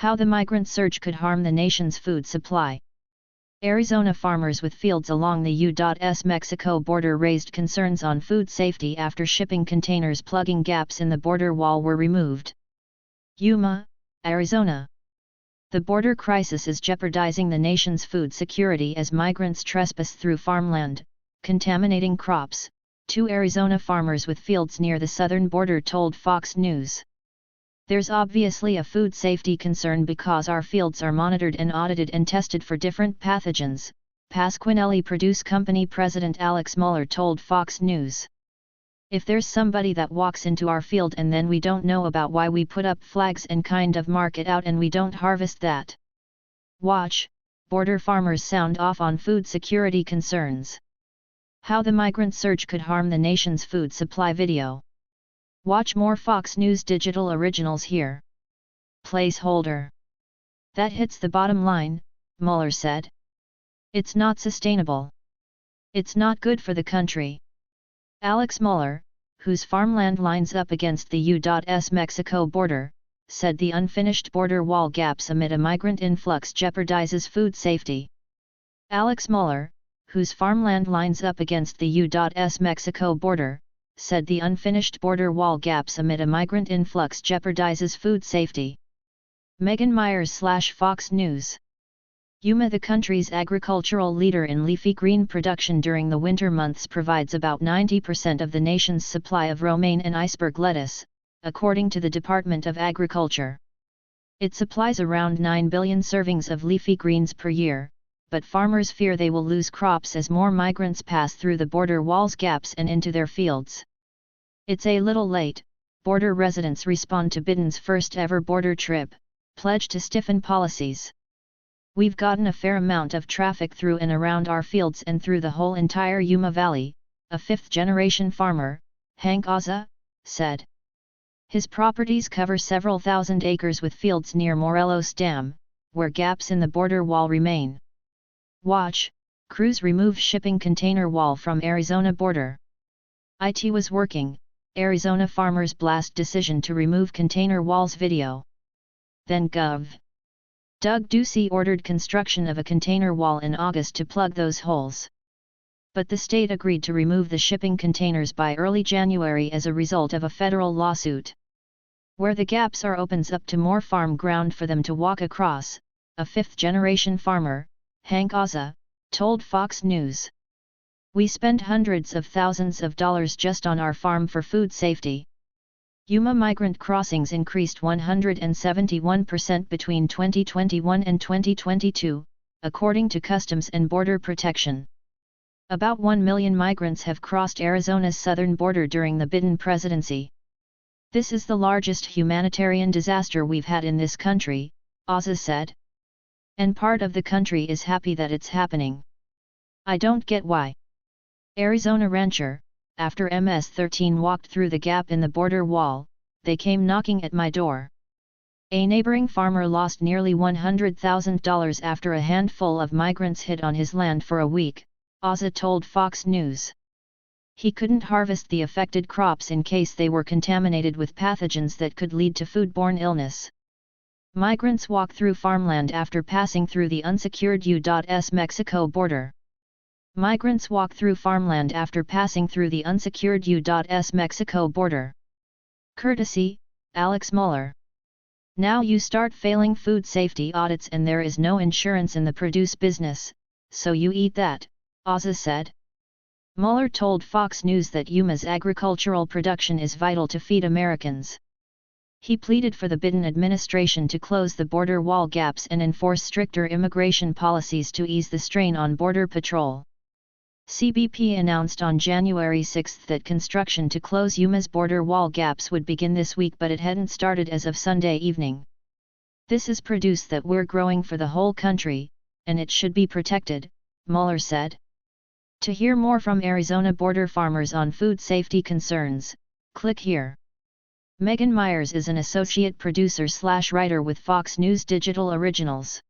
How the migrant surge could harm the nation's food supply. Arizona farmers with fields along the U.S. Mexico border raised concerns on food safety after shipping containers plugging gaps in the border wall were removed. Yuma, Arizona. The border crisis is jeopardizing the nation's food security as migrants trespass through farmland, contaminating crops, 2 Arizona farmers with fields near the southern border told Fox News. There's obviously a food safety concern because our fields are monitored and audited and tested for different pathogens, Pasquinelli Produce Company President Alex Muller told Fox News. If there's somebody that walks into our field and then we don't know about why we put up flags and kind of mark it out and we don't harvest that. Watch, border farmers sound off on food security concerns. How the migrant surge could harm the nation's food supply video. Watch more Fox News Digital Originals here. Placeholder. That hits the bottom line, Mueller said. It's not sustainable. It's not good for the country. Alex Mueller, whose farmland lines up against the U.S. Mexico border, said the unfinished border wall gaps amid a migrant influx jeopardizes food safety. Alex Mueller, whose farmland lines up against the U.S. Mexico border, said the unfinished border wall gaps amid a migrant influx jeopardizes food safety. Megan Myers / Fox News. Yuma, the country's agricultural leader in leafy green production during the winter months, provides about 90% of the nation's supply of romaine and iceberg lettuce, according to the Department of Agriculture. It supplies around 9 billion servings of leafy greens per year, but farmers fear they will lose crops as more migrants pass through the border wall's gaps and into their fields. It's a little late, border residents respond to Biden's first ever border trip, pledge to stiffen policies. We've gotten a fair amount of traffic through and around our fields and through the whole entire Yuma Valley, a fifth-generation farmer, Hank Azza, said. His properties cover several thousand acres with fields near Morelos Dam, where gaps in the border wall remain. Watch, crews remove shipping container wall from Arizona border. IT was working, Arizona farmers blast decision to remove container walls video. Then Gov. Doug Ducey ordered construction of a container wall in August to plug those holes. But the state agreed to remove the shipping containers by early January as a result of a federal lawsuit. Where the gaps are opens up to more farm ground for them to walk across, a fifth-generation farmer, Hank Azza, told Fox News. We spend hundreds of thousands of dollars just on our farm for food safety. Yuma migrant crossings increased 171% between 2021 and 2022, according to Customs and Border Protection. About 1 million migrants have crossed Arizona's southern border during the Biden presidency. This is the largest humanitarian disaster we've had in this country, Azza said. And part of the country is happy that it's happening. I don't get why. Arizona rancher, after MS-13 walked through the gap in the border wall, they came knocking at my door. A neighboring farmer lost nearly $100,000 after a handful of migrants hid on his land for a week, Azza told Fox News. He couldn't harvest the affected crops in case they were contaminated with pathogens that could lead to foodborne illness. Migrants walk through farmland after passing through the unsecured U.S. Mexico border. Migrants walk through farmland after passing through the unsecured U.S. Mexico border. Courtesy, Alex Mueller. Now you start failing food safety audits and there is no insurance in the produce business, so you eat that, Azza said. Mueller told Fox News that Yuma's agricultural production is vital to feed Americans. He pleaded for the Biden administration to close the border wall gaps and enforce stricter immigration policies to ease the strain on Border Patrol. CBP announced on January 6 that construction to close Yuma's border wall gaps would begin this week, but it hadn't started as of Sunday evening. This is produce that we're growing for the whole country, and it should be protected, Mueller said. To hear more from Arizona border farmers on food safety concerns, click here. Megan Myers is an associate producer / writer with Fox News Digital Originals.